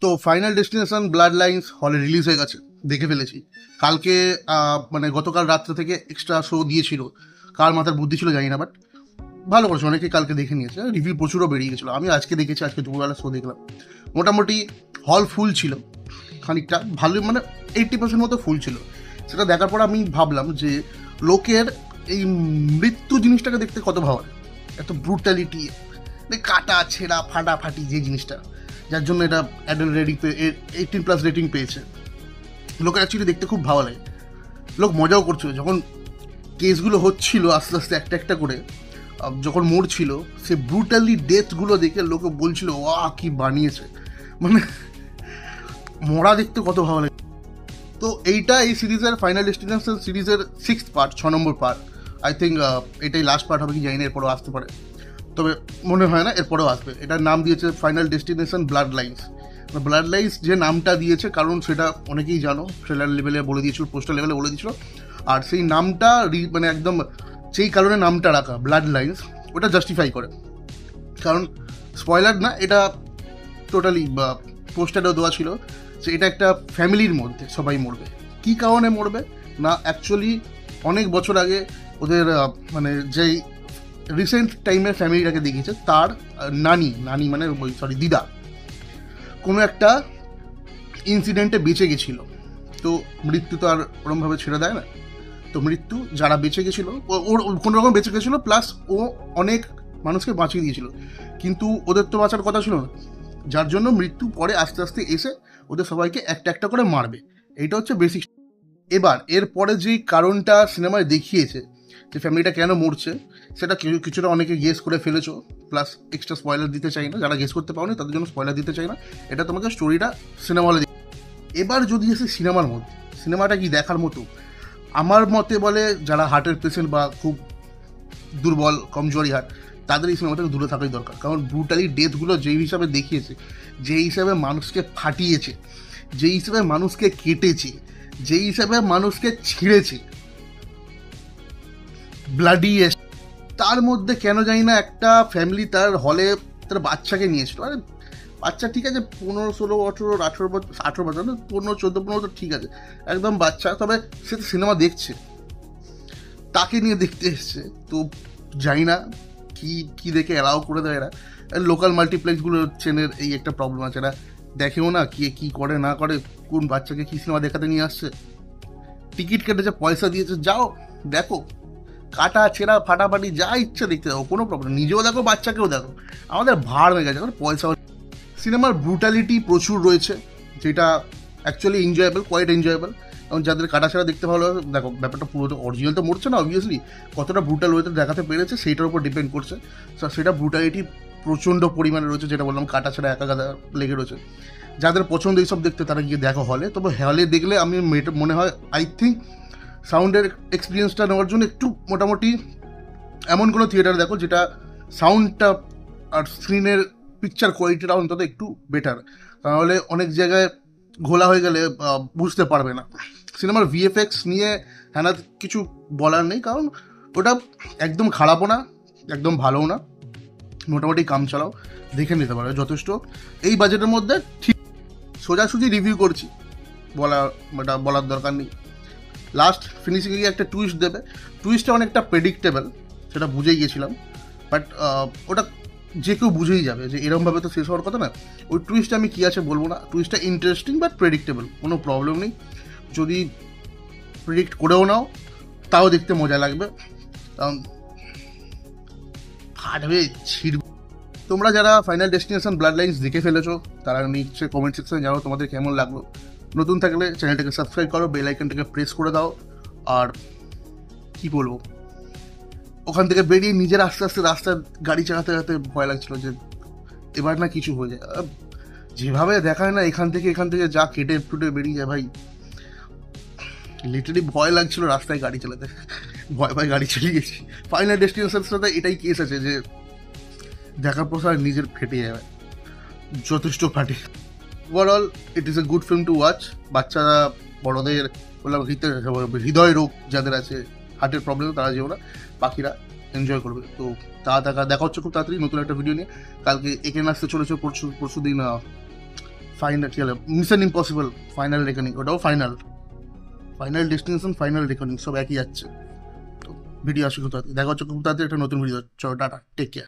তো final destination blood lines হলে release হয়ে গেছে, দেখে ফেলেছি। কালকে মানে গতকাল রাত্রে থেকে এক্সট্রা শো দিয়েছিল, কার মাথার বুদ্ধি ছিল জানি না, বাট ভালো করেছে, অনেকে কালকে দেখে নিয়েছে, রিভিউ প্রচুরও বেরিয়ে গেছিলো। আমি আজকে দেখেছি, আজকে দুপুরবেলা শো দেখলাম, মোটামুটি হল ফুল ছিল, খানিকটা ভালো, মানে 80% মতো ফুল ছিল। সেটা দেখার পর আমি ভাবলাম যে লোকের এই মৃত্যু জিনিসটাকে দেখতে কত ভালো লাগে, এত ব্রুটালিটি, কাটা ছেঁড়া ফাটাফাটি যে জিনিসটা, যার জন্য এটা অ্যাডাল্ট রেটিং 18+ রেটিং পেয়েছে। লোকের অ্যাকচুয়ালি দেখতে খুব ভালো লাগে, লোক মজাও করছিল যখন কেসগুলো হচ্ছিল আস্তে আস্তে একটা একটা করে, যখন মরছিল সে ব্রুটালি ডেথগুলো দেখে লোকে বলছিল ওয়া কি বানিয়েছে, মানে মরা দেখতে কত ভালো লাগে। তো এইটা এই সিরিজের ফাইনাল ডেস্টিনেশন সিরিজের 6th part, 6 number part. I think এটাই লাস্ট পার্ট হবে কি জানি না, এরপরেও আসতে পারে, তবে মনে হয় না এরপরেও আসবে। এটার নাম দিয়েছে final destination bloodlines. Bloodlines যে নামটা দিয়েছে, কারণ সেটা অনেকেই জানো, ট্রেলার লেভেলে বলে দিয়েছিল, পোস্টার লেভেলে বলে দিয়েছিল, আর সেই নামটা মানে একদম যেই কারণে নামটা রাখা ব্লাড লাইন্স, ওটা জাস্টিফাই করে। কারণ স্পয়লার না, এটা টোটালি পোস্টারেও দেওয়া ছিল যে এটা একটা ফ্যামিলির মধ্যে সবাই মরবে। কী কারণে মরবে না, অ্যাকচুয়ালি অনেক বছর আগে ওদের মানে যেই রিসেন্ট টাইমের ফ্যামিলিটাকে দেখিয়েছে, তার নানি মানে সরি দিদা কোনো একটা ইনসিডেন্টে বেঁচে গেছিলো। তো মৃত্যু তো আর ওরমভাবে ছেড়ে দেয় না, তো মৃত্যু যারা বেঁচে গেছিলো, ওর কোনো রকম বেঁচে গেছিলো, প্লাস ও অনেক মানুষকে বাঁচিয়ে দিয়েছিল, কিন্তু ওদের তো বাঁচার কথা ছিল না, যার জন্য মৃত্যু পরে আস্তে আস্তে এসে ওদের সবাইকে একটা একটা করে মারবে। এইটা হচ্ছে বেসিক। এবার এরপরে যেই কারণটা সিনেমায় দেখিয়েছে যে ফ্যামিলিটা কেন মরছে, সেটা কিছুটা অনেকে গেস করে ফেলেছো, প্লাস এক্সট্রা স্পয়লার দিতে চাই না, যারা গেস করতে পারোনি তাদের জন্য স্পয়লার দিতে চাই না, এটা তোমাকে স্টোরিটা সিনেমা হলে। এবার যদি এসে সিনেমার মধ্যে, সিনেমাটা কি দেখার মতো আমার মতে বলে, যারা হার্টের পেশেন্ট বা খুব দুর্বল কমজোরি হার্ট, তাদের এই সিনেমা থেকে দূরে থাকাই দরকার। কারণ ব্রুটালি ডেথগুলো যেই হিসাবে দেখিয়েছে, যেই হিসাবে মানুষকে ফাটিয়েছে, যেই হিসাবে মানুষকে কেটেছে, যেই হিসাবে মানুষকে ছিঁড়েছে, ব্লাডি, তার মধ্যে কেন জানি না একটা ফ্যামিলি তার হলে তার বাচ্চাকে নিয়েছিল। আরে বাচ্চা ঠিক আছে, 15, 16, 18 বছর, 18 বছর না, 15, 14, 15 তো ঠিক আছে, একদম বাচ্চা, তবে সে তো সিনেমা দেখছে, তাকে নিয়ে দেখতে এসছে। তো জানি না কি দেখে অ্যালাউ করে দেয় এরা। লোকাল মাল্টিপ্লেক্সগুলোর চেনের এই একটা প্রবলেম আছে, এরা দেখেও না কে কী করে না করে, কোন বাচ্চাকে কী সিনেমা দেখাতে নিয়ে আসছে। টিকিট কেটেছে, পয়সা দিয়েছে, যাও দেখো, কাটা ছেঁড়া ফাটাফাটি যা ইচ্ছা দেখতে যাবো, কোনো প্রবলেম, নিজেও দেখো বাচ্চাকেও দেখো, আমাদের ভাড় হয়ে গেছে, পয়সা। সিনেমার ব্রুটালিটি প্রচুর রয়েছে, যেটা অ্যাকচুয়ালি এনজয়েবল, কোয়াইট এনজয়েবল। এবং যাদের কাটা ছেঁড়া দেখতে ভালো লাগে, দেখো ব্যাপারটা পুরো অরিজিনাল তো মরছে না অবভিয়াসলি, কতটা ব্রুটাল ওয়েতে দেখাতে পেরেছে সেইটার উপর ডিপেন্ড করছে। সেটা ব্রুটালিটি প্রচণ্ড পরিমাণে রয়েছে, যেটা বললাম কাটা ছেঁড়া একা গাদা লেগে রয়েছে। যাদের পছন্দ এইসব দেখতে, তারা গিয়ে দেখো হলে। তবে হলে দেখলে আমি মনে হয় আই থিঙ্ক সাউন্ডের এক্সপিরিয়েন্সটা নেওয়ার জন্য একটু মোটামুটি এমন কোনো থিয়েটার দেখো যেটা সাউন্ডটা আর স্ক্রিনের পিকচার কোয়ালিটিটা অন্তত একটু বেটার, তাহলে অনেক জায়গায় ঘোলা হয়ে গেলে বুঝতে পারবে না। সিনেমার ভিএফএক্স নিয়ে হ্যাঁ কিছু বলার নেই, কারণ ওটা একদম খারাপও না, একদম ভালোও না, মোটামুটি কাম চালাও, দেখে নিতে পারবে যথেষ্ট। এই বাজেটের মধ্যে ঠিক সোজাসুজি রিভিউ করছি, বলার দরকার নেই। লাস্ট ফিনিশিংয়ে গিয়ে একটা টুইস্ট দেবে, টুইস্টটা অনেকটা প্রেডিক্টেবল, সেটা বুঝেই গেছিলাম, বাট ওটা যে কেউ বুঝেই যাবে যে এরমভাবে তো শেষ হওয়ার কথা না। ওই টুইস্টটা আমি কী আছে বলবো না, টুইস্টটা ইন্টারেস্টিং বাট প্রেডিক্টেবল, কোনো প্রবলেম নেই। যদি প্রেডিক্ট করেও নাও তাও দেখতে মজা লাগবে, কারণ ফাটবে ছিড়বে। তোমরা যারা ফাইনাল ডেস্টিনেশন ব্লাড লাইন্স দেখে ফেলেছো, তারা নিশ্চয়ই কমেন্ট সেকশনে জানাও তোমাদের কেমন লাগলো। নতুন থাকলে চ্যানেলটাকে সাবস্ক্রাইব করো, বেল আইকনটাকে প্রেস করে দাও। আর কি বলবো, ওখান থেকে বেরিয়ে নিজের আস্তে আস্তে রাস্তায় গাড়ি চালাতে চালাতে ভয় লাগছিল যে এবার না কিছু হয়ে যায়। যেভাবে দেখায় না এখান থেকে যা কেটে ফুটে বেরিয়ে যায় ভাই, লিটারালি ভয় লাগছিল রাস্তায় গাড়ি চালাতে, ভয় গাড়ি চালিয়ে গেছি। ফাইনাল ডেস্টিনেশনের সাথে এটাই কেস আছে যে দেখার পর নিজের ফেটে যাবে, যথেষ্ট ফাটে। Overall it is a good film to watch. বাচ্চারা, বড়দের, বললাম হৃদয় রোগ যাদের আছে, হার্টের প্রবলেম, তারা যেও না, বাকিরা এনজয় করবে। তো দেখা হচ্ছে খুব তাড়াতাড়ি নতুন একটা ভিডিও নিয়ে। কালকে এখানে আসতে চলেছে, পরশু দিন ফাইনাল কি হলো, মিশন ইম্পসিবল ফাইনাল রেকনিং, ওটাও ফাইনাল ডেস্টিনেশন, ফাইনাল রেকনিং সব একই যাচ্ছে। তো ভিডিও আসে খুব তাড়াতাড়ি, দেখা হচ্ছে খুব তাড়াতাড়ি একটা নতুন ভিডিও। চলো টাটা, টেক কেয়ার।